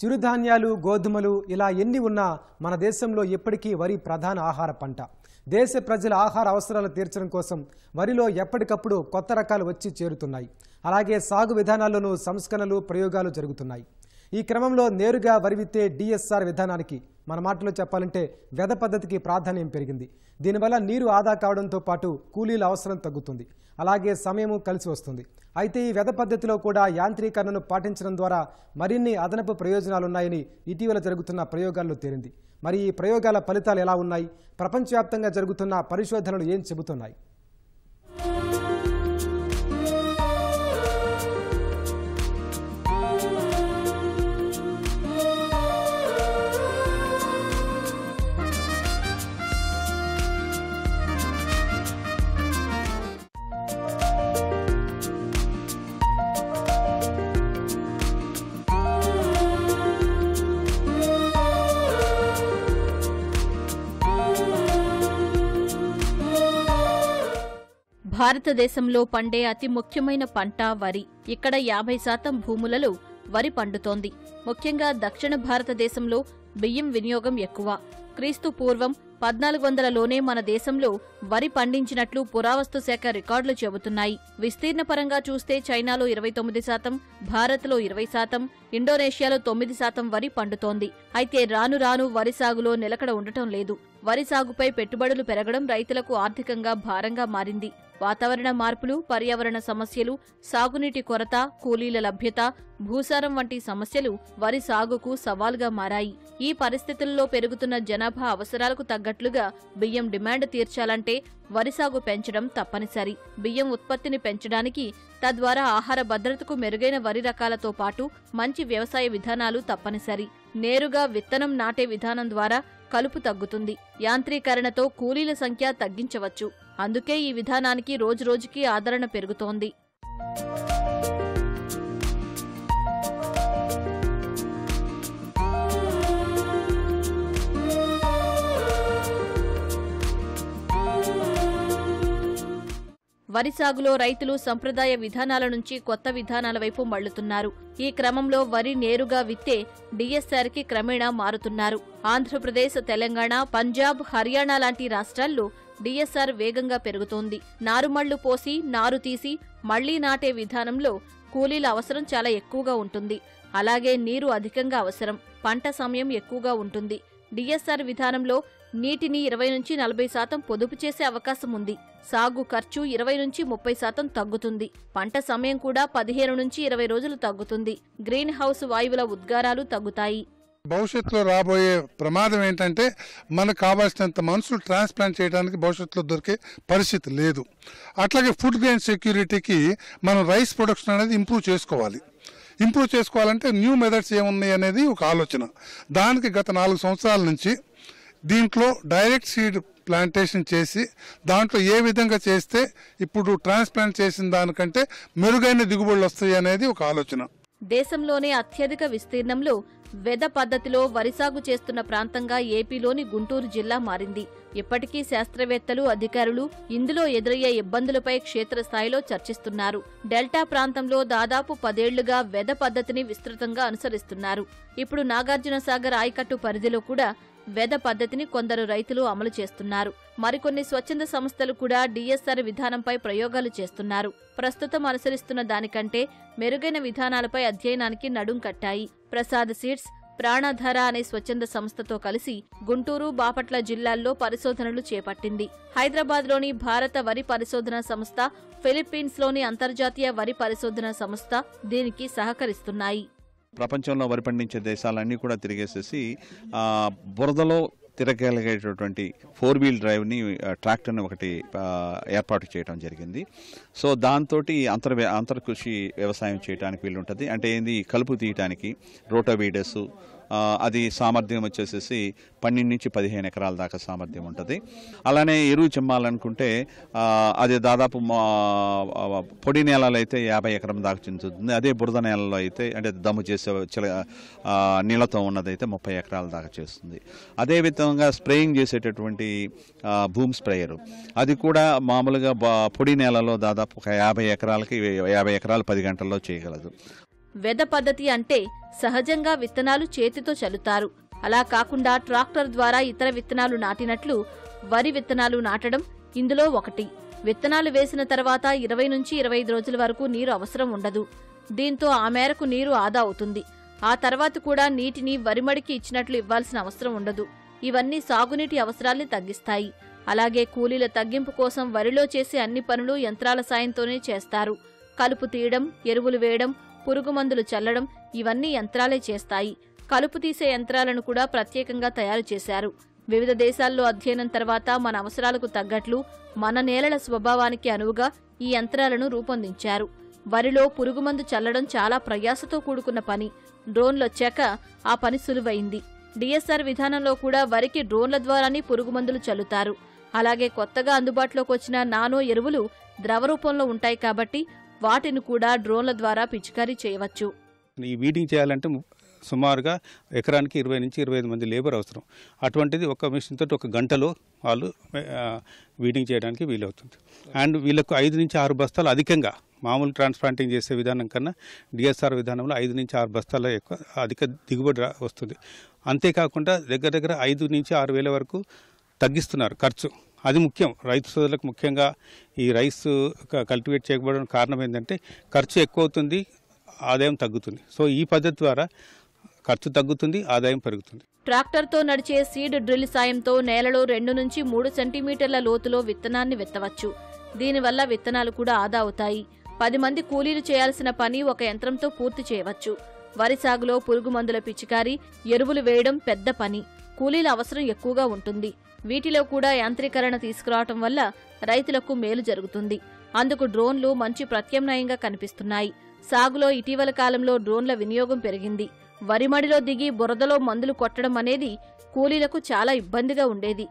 చిరుధాన్యాలు, గోధుమలు ఇలా ఎన్ని ఉన్నా మన దేశంలో ఎప్పటికీ వరి ప్రధాన ఆహార పంట. దేశ ప్రజల ఆహార అవసరాలు తీర్చడం కోసం వరిలో ఎప్పటికప్పుడు కొత్త రకాలు వచ్చి చేరుతున్నాయి. అలాగే సాగు విధానాల్లోనూ సంస్కరణలు, ప్రయోగాలు జరుగుతున్నాయి. ఈ క్రమంలో నేరుగా వరి విత్తే డిఎస్ఆర్ విధానానికి, మన మాటలో చెప్పాలంటే వెద పద్ధతికి ప్రాధాన్యం పెరిగింది. దీనివల్ల నీరు ఆదా కావడంతో పాటు కూలీల అవసరం తగ్గుతుంది. అలాగే సమయము కలిసి వస్తుంది. అయితే ఈ వెద పద్ధతిలో కూడా యాంత్రీకరణను పాటించడం ద్వారా మరిన్ని అదనపు ప్రయోజనాలున్నాయని ఇటీవల జరుగుతున్న ప్రయోగాల్లో తేలింది. మరి ఈ ప్రయోగాల ఫలితాలు ఎలా ఉన్నాయి? ప్రపంచవ్యాప్తంగా జరుగుతున్న పరిశోధనలు ఏం చెబుతున్నాయి? భారతదేశంలో పండే అతి ముఖ్యమైన పంట వరి. ఇక్కడ 50% భూములలో వరి పండుతోంది. ముఖ్యంగా దక్షిణ భారతదేశంలో బియ్యం వినియోగం ఎక్కువ. క్రీస్తు పూర్వం 1400లోనే మన దేశంలో వరి పండించినట్లు పురావస్తు శాఖ రికార్డులు చెబుతున్నాయి. విస్తీర్ణపరంగా చూస్తే చైనాలో 29%, భారత్లో 20%, ఇండోనేషియాలో 9% వరి పండుతోంది. అయితే రాను రాను వరి సాగులో నిలకడ ఉండటం లేదు. వరి సాగుపై పెట్టుబడులు పెరగడం రైతులకు ఆర్థికంగా భారంగా మారింది. వాతావరణ మార్పులు, పర్యావరణ సమస్యలు, సాగునీటి కొరత, కూలీల లభ్యత, భూసారం వంటి సమస్యలు వరి సాగుకు సవాలుగా మారాయి. ఈ పరిస్థితుల్లో పెరుగుతున్న జనాభా అవసరాలకు తగ్గట్లుగా బియ్యం డిమాండ్ తీర్చాలంటే వరి సాగు పెంచడం తప్పనిసరి. బియ్యం ఉత్పత్తిని పెంచడానికి, తద్వారా ఆహార భద్రతకు మెరుగైన వరి రకాలతో పాటు మంచి వ్యవసాయ విధానాలు తప్పనిసరి. నేరుగా విత్తనం నాటే విధానం ద్వారా కలుపు తగ్గుతుంది. యాంత్రీకరణతో కూలీల సంఖ్య తగ్గించవచ్చు. అందుకే ఈ విధానానికి రోజురోజుకీ ఆదరణ పెరుగుతోంది. వరి సాగులో రైతులు సంప్రదాయ విధానాల నుంచి కొత్త విధానాల వైపు మళ్లుతున్నారు. ఈ క్రమంలో వరి నేరుగా విత్తే డిఎస్ఆర్కి క్రమేణా మారుతున్నారు. ఆంధ్రప్రదేశ్, తెలంగాణ, పంజాబ్, హర్యానా లాంటి రాష్ట్రాల్లో డిఎస్ఆర్ వేగంగా పెరుగుతోంది. నారుమళ్లు పోసి, నారు తీసి మళ్లీ నాటే విధానంలో కూలీల అవసరం చాలా ఎక్కువగా ఉంటుంది. అలాగే నీరు అధికంగా అవసరం, పంట సమయం ఎక్కువగా ఉంటుంది. డిఎస్ఆర్ విధానంలో నీటిని 20-40% పొదుపు చేసే అవకాశం ఉంది. సాగు ఖర్చు 20-30% తగ్గుతుంది. పంట సమయం కూడా 15-20 రోజులు తగ్గుతుంది. గ్రీన్ హౌస్ వాయువుల ఉద్గారాలు తగ్గుతాయి. భవిష్యత్తులో రాబోయే ప్రమాదం ఏంటంటే, మనకు కావాల్సినంత మనుషులు ట్రాన్స్ప్లాంట్ చేయడానికి భవిష్యత్తులో దొరికే పరిస్థితి లేదు. అట్లాగే ఫుడ్ గ్రెయిన్ సెక్యూరిటీకి మనం రైస్ ప్రొడక్షన్ అనేది ఇంప్రూవ్ చేసుకోవాలి. ఇంప్రూవ్ చేసుకోవాలంటే న్యూ మెథడ్స్ ఏమున్నాయి అనేది ఒక ఆలోచన. దానికి గత 4 సంవత్సరాల నుంచి దీంట్లో డైరెక్ట్ సీడ్ ప్లాంటేషన్ చేసి, దాంట్లో ఏ విధంగా చేస్తే ఇప్పుడు ట్రాన్స్ప్లాంట్ చేసిన దానికంటే మెరుగైన దిగుబడులు వస్తాయి అనేది ఒక ఆలోచన. దేశంలోనే అత్యధిక విస్తీర్ణంలో వెద పద్ధతిలో వరి సాగు చేస్తున్న ప్రాంతంగా ఏపీలోని గుంటూరు జిల్లా మారింది. ఇప్పటికీ శాస్త్రవేత్తలు, అధికారులు ఇందులో ఎదురయ్యే ఇబ్బందులపై క్షేత్రస్థాయిలో చర్చిస్తున్నారు. డెల్టా ప్రాంతంలో దాదాపు 10 ఏళ్లుగా వెద పద్ధతిని విస్తృతంగా అనుసరిస్తున్నారు. ఇప్పుడు నాగార్జున సాగర్ ఆయకట్టు పరిధిలో కూడా వెద పద్ధతిని కొందరు రైతులు అమలు చేస్తున్నారు. మరికొన్ని స్వచ్ఛంద సంస్థలు కూడా డిఎస్ఆర్ విధానంపై ప్రయోగాలు చేస్తున్నారు. ప్రస్తుతం అనుసరిస్తున్న దానికంటే మెరుగైన విధానాలపై అధ్యయనానికి నడుం కట్టాయి. ప్రసాద్ సీడ్స్, ప్రాణాధార అనే స్వచ్ఛంద సంస్థతో కలిసి గుంటూరు, బాపట్ల జిల్లాల్లో పరిశోధనలు చేపట్టింది. హైదరాబాద్లోని భారత వరి పరిశోధన సంస్థ, ఫిలిప్పీన్స్లోని అంతర్జాతీయ వరి పరిశోధన సంస్థ దీనికి సహకరిస్తున్నాయి. ప్రపంచంలో వరి పండించే దేశాలన్నీ కూడా తిరిగేసేసి బురదలో తిరగలిగేటటువంటి 4-wheel డ్రైవ్ని, ట్రాక్టర్ని ఒకటి ఏర్పాటు చేయడం జరిగింది. సో దాంతో అంతర్కృషి వ్యవసాయం చేయడానికి వీలుంటుంది. అంటే ఏంది, కలుపు తీయటానికి రోటోవీడర్స్, అది సామర్థ్యం వచ్చేసేసి 12-15 ఎకరాల దాకా సామర్థ్యం ఉంటుంది. అలానే ఎరువు చిమ్మాలనుకుంటే అది దాదాపు పొడి నేలలో అయితే 50 ఎకరం దాకా చెందుతుంది. అదే బురద నేలలో అయితే, అంటే దమ్ము చేసే నీళ్లతో ఉన్నదైతే 30 ఎకరాల దాకా చేస్తుంది. అదేవిధంగా స్ప్రేయింగ్ చేసేటటువంటి భూమి స్ప్రేయరు, అది కూడా మామూలుగా పొడి నేలలో దాదాపు ఒక 50 ఎకరాలకి 50 ఎకరాలు 10 గంటల్లో చేయగలదు. వెద పద్ధతి అంటే సహజంగా విత్తనాలు చేతితో చల్లుతారు. అలా కాకుండా ట్రాక్టర్ ద్వారా ఇతర విత్తనాలు నాటినట్లు వరి విత్తనాలు నాటడం ఇందులో ఒకటి. విత్తనాలు వేసిన తర్వాత 20 నుంచి 25 రోజుల వరకు నీరు అవసరం ఉండదు. దీంతో ఆ మేరకు నీరు ఆదా అవుతుంది. ఆ తర్వాత కూడా నీటిని వరిమడికి ఇచ్చినట్లు ఇవ్వాల్సిన అవసరం ఉండదు. ఇవన్నీ సాగునీటి అవసరాల్ని తగ్గిస్తాయి. అలాగే కూలీల తగ్గింపు కోసం వరిలో చేసే అన్ని పనులు యంత్రాల సాయంతోనే చేస్తారు. కలుపు తీయడం, ఎరువులు వేయడం, పురుగుమందులు చల్లడం ఇవన్నీ యంత్రాలే చేస్తాయి. కలుపు తీసే యంత్రాలను కూడా ప్రత్యేకంగా తయారు చేశారు. వివిధ దేశాల్లో అధ్యయనం తర్వాత మన అవసరాలకు తగ్గట్లు మన నేలల స్వభావానికి అనువుగా ఈ యంత్రాలను రూపొందించారు. వరిలో పురుగుమందు చల్లడం చాలా ప్రయాసతో కూడుకున్న పని. డ్రోన్లొచ్చాక ఆ పని సులువైంది. డిఎస్ఆర్ విధానంలో కూడా వరికి డ్రోన్ల ద్వారానే పురుగుమందులు చల్లుతారు. అలాగే కొత్తగా అందుబాటులోకి వచ్చిన నానో ఎరువులు ద్రవ రూపంలో ఉంటాయి కాబట్టి వాటిని కూడా డ్రోన్ల ద్వారా పిచికారీ చేయవచ్చు. ఈ వీడింగ్ చేయాలంటే సుమారుగా ఎకరానికి 20 నుంచి 25 మంది లేబర్ అవసరం. అటువంటిది ఒక మిషన్ తోటి 1 గంటలో వాళ్ళు వీడింగ్ చేయడానికి వీలవుతుంది. అండ్ వీళ్ళకు 5 నుంచి 6 బస్తాలు అధికంగా మామూలు ట్రాన్స్ప్లాంటింగ్ చేసే విధానం కన్నా డిఎస్ఆర్ విధానంలో 5 నుంచి 6 బస్తాల ఎక్కువ అధిక దిగుబడి వస్తుంది. అంతేకాకుండా దగ్గర 5 నుంచి 6 వేల వరకు తగ్గిస్తున్నారు ఖర్చు. అది ముఖ్యం. రైతు సోదరులకు ముఖ్యంగా ఈ రైస్ కల్టివేట్ చేయకపోవడం కారణం ఏంటంటే ఖర్చు ఎక్కువ అవుతుంది, ఆదాయం తగ్గుతుంది. సో ఈ పద్ధతి ద్వారా ఖర్చు తగ్గుతుంది, ఆదాయం పెరుగుతుంది. ట్రాక్టర్తో నడిచే సీడ్ డ్రిల్ సాయంతో నేలలో 2 నుంచి 3 సెంటీమీటర్ల లోతులో విత్తనాన్ని విత్తవచ్చు. దీనివల్ల విత్తనాలు కూడా ఆదా అవుతాయి. 10 మంది కూలీలు చేయాల్సిన పని ఒక యంత్రంతో పూర్తి చేయవచ్చు. వరి సాగులో పురుగు మందుల పిచికారీ, ఎరువులు వేయడం పెద్ద పని. కూలీల అవసరం ఎక్కువగా ఉంటుంది. వీటిలో కూడా యాంత్రీకరణ తీసుకురావటం వల్ల రైతులకు మేలు జరుగుతుంది. అందుకు డ్రోన్లు మంచి ప్రత్యామ్నాయంగా కనిపిస్తున్నాయి. సాగులో ఇటీవల కాలంలో డ్రోన్ల వినియోగం పెరిగింది. వరిమడిలో దిగి బురదలో మందులు కొట్టడం అనేది కూలీలకు చాలా ఇబ్బందిగా ఉండేది.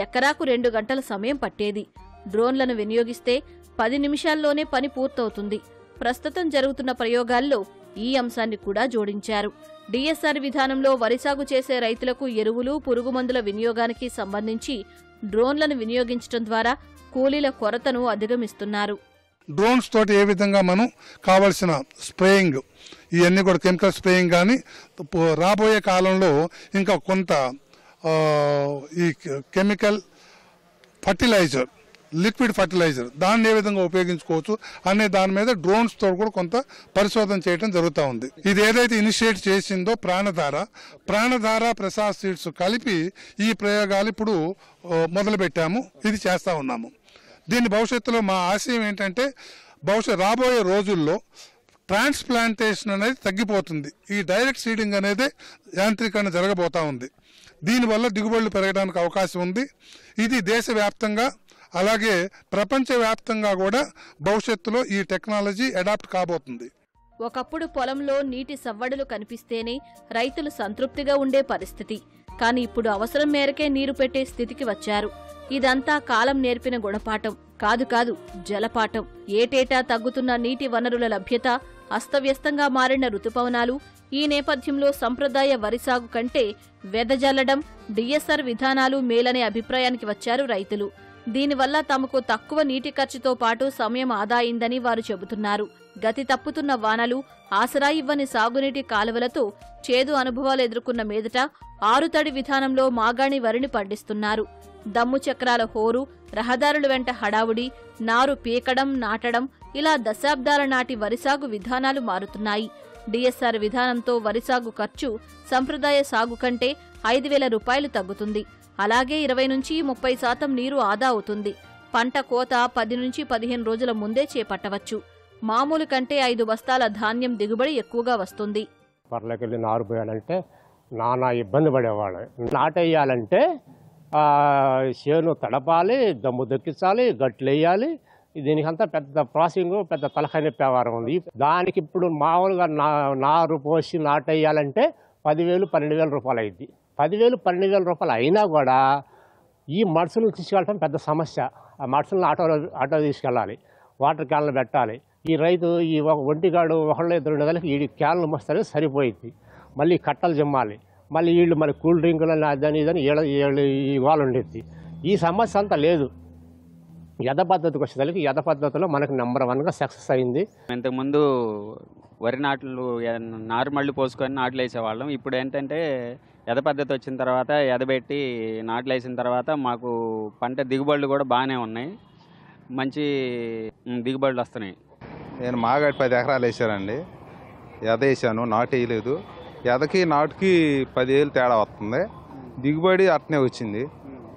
ఎకరాకు 2 గంటల సమయం పట్టేది. డ్రోన్లను వినియోగిస్తే 10 నిమిషాల్లోనే పని పూర్తవుతుంది. ప్రస్తుతం జరుగుతున్న ప్రయోగాల్లో ఈ అంశాన్ని కూడా జోడించారు. డిఎస్ఆర్ విధానంలో వరి సాగు చేసే రైతులకు ఎరువులు, పురుగుమందుల వినియోగానికి సంబంధించి డ్రోన్లను వినియోగించడం ద్వారా కూలీల కొరతను అధిగమిస్తున్నారు. డ్రోన్స్ తోటి ఏ విధంగా మనం కావలసిన స్ప్రేయింగ్ ఇవన్నీ కూడా కెమికల్ స్ప్రేయింగ్ కానీ రాబోయే కాలంలో ఇంకా కొంత ఈ కెమికల్ ఫర్టిలైజర్, లిక్విడ్ ఫర్టిలైజర్ దాన్ని ఏ విధంగా ఉపయోగించుకోవచ్చు అనే దాని మీద డ్రోన్స్ తో కూడా కొంత పరిశోధన చేయడం జరుగుతూ ఉంది. ఇది ఏదైతే ఇనిషియేట్ చేసిందో ప్రాణధార ప్రసాద్ సీడ్స్ కలిపి ఈ ప్రయోగాలు ఇప్పుడు మొదలు పెట్టాము. ఇది చేస్తా ఉన్నాము. దీని భవిష్యత్తులో మా ఆశయం ఏంటంటే రాబోయే రోజుల్లో ట్రాన్స్ప్లాంటేషన్ అనేది తగ్గిపోతుంది. ఈ డైరెక్ట్ సీడింగ్ అనేది యాంత్రీకరణ జరగబోతా ఉంది. దీనివల్ల దిగుబడులు పెరగడానికి అవకాశం ఉంది. ఇది దేశవ్యాప్తంగా అలాగే ప్రపంచవ్యాప్తంగా కూడా భవిష్యత్తులో ఈ టెక్నాలజీ అడాప్ట్ కాబోతుంది. ఒకప్పుడు పొలంలో నీటి సవ్వడులు కనిపిస్తేనే రైతులు సంతృప్తిగా ఉండే పరిస్థితి. కాని ఇప్పుడు అవసరం మేరకే నీరు పెట్టే స్థితికి వచ్చారు. ఇదంతా కాలం నేర్పిన గుణపాఠం కాదు, జలపాఠం. ఏటేటా తగ్గుతున్న నీటి వనరుల లభ్యత, అస్తవ్యస్తంగా మారిన రుతుపవనాలు, ఈ నేపథ్యంలో సంప్రదాయ వరి సాగు కంటే వెదజల్లడం, డిఎస్ఆర్ విధానాలు మేలనే అభిప్రాయానికి వచ్చారు రైతులు. దీనివల్ల తమకు తక్కువ నీటి ఖర్చుతో పాటు సమయం ఆదా అయిందని వారు చెబుతున్నారు. గతి తప్పుతున్న వానలు, ఆసరా ఇవ్వని సాగునీటి కాలువలతో చేదు అనుభవాలు ఎదుర్కొన్న మీదట ఆరుతడి విధానంలో మాగాణి వరిని పండిస్తున్నారు. దమ్ము చక్రాల హోరు, రహదారుల వెంట హడావుడి, నారు పీకడం, నాటడం ఇలా దశాబ్దాల నాటి వరిసాగు విధానాలు మారుతున్నాయి. డిఎస్ఆర్ విధానంతో వరిసాగు ఖర్చు సంప్రదాయ సాగు కంటే 5,000 రూపాయలు తగ్గుతుంది. అలాగే 20 నుంచి 30% నీరు ఆదా అవుతుంది. పంట కోత 10 నుంచి 15 రోజుల ముందే చేపట్టవచ్చు. మామూలు కంటే 5 బస్తాల ధాన్యం దిగుబడి ఎక్కువగా వస్తుంది. పర్లకెళ్ళి నారు పోయాలంటే నానా ఇబ్బంది పడేవాళ్ళు. నాటేయాలంటే చేను తడపాలి, దమ్ము దొక్కించాలి, గట్లు వేయాలి. దీనికంతా పెద్ద ప్రాసెసింగ్, పెద్ద తలకాయ వ్యవహారం ఉంది. దానికి ఇప్పుడు మామూలుగా నారు పోసి నాటేయాలంటే 10,000, 12,000 రూపాయలు అయింది. 10,000, 12,000 రూపాయలు అయినా కూడా ఈ మనుషులను తీసుకెళ్ళటం పెద్ద సమస్య. ఆ మనుషులను ఆటో తీసుకెళ్ళాలి, వాటర్ క్యాన్లు పెట్టాలి. ఈ రైతు ఈ ఒంటిగాడు ఒకళ్ళు 2 నెలలకి ఈ క్యాన్లు మోస్తే సరిపోయింది. మళ్ళీ కట్టలు జమ్మాలి, మళ్ళీ వీళ్ళు మరి కూల్ డ్రింకులని అదని ఇదని ఈ వాళ్ళు ఉండేది. ఈ సమస్య అంతా లేదు. యథ పద్ధతికి వచ్చేసరికి యథ పద్ధతిలో మనకు నెంబర్ 1గా సక్సెస్ అయింది. ఇంతకుముందు వరి నారుమళ్ళు పోసుకొని నాట్లు వేసేవాళ్ళం. ఇప్పుడు ఏంటంటే ఎద పద్ధతి వచ్చిన తర్వాత ఎదబెట్టి నాట్లు వేసిన తర్వాత మాకు పంట దిగుబడులు కూడా బాగానే ఉన్నాయి, మంచి దిగుబడులు వస్తున్నాయి. నేను మాగాడి 10 ఎకరాలు వేసానండి. ఎద వేసాను, నాటు వేయలేదు. ఎదకి నాటుకి 10 ఏళ్ళు తేడా వస్తుంది. దిగుబడి అట్నే వచ్చింది,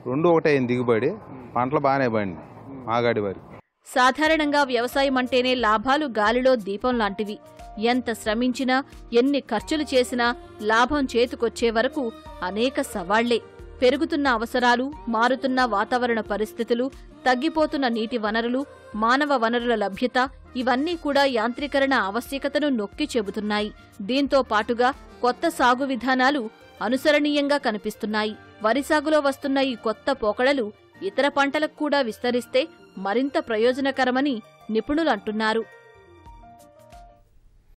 2 ఒకటే అయింది దిగుబడి. పంటలు బాగానే పండి మాగాడి వరి. సాధారణంగా వ్యవసాయం అంటేనే లాభాలు గాలిలో దీపం లాంటివి. ఎంత శ్రమించినా, ఎన్ని ఖర్చులు చేసినా లాభం చేతికొచ్చే వరకు అనేక సవాళ్లే. పెరుగుతున్న అవసరాలు, మారుతున్న వాతావరణ పరిస్థితులు, తగ్గిపోతున్న నీటి వనరులు, మానవ వనరుల లభ్యత ఇవన్నీ కూడా యాంత్రీకరణ ఆవశ్యకతను నొక్కి చెబుతున్నాయి. దీంతో పాటుగా కొత్త సాగు విధానాలు అనుసరణీయంగా కనిపిస్తున్నాయి. వరి సాగులో వస్తున్న ఈ కొత్త పోకడలు ఇతర పంటలకు కూడా విస్తరిస్తే మరింత ప్రయోజనకరమని నిపుణులంటున్నారు.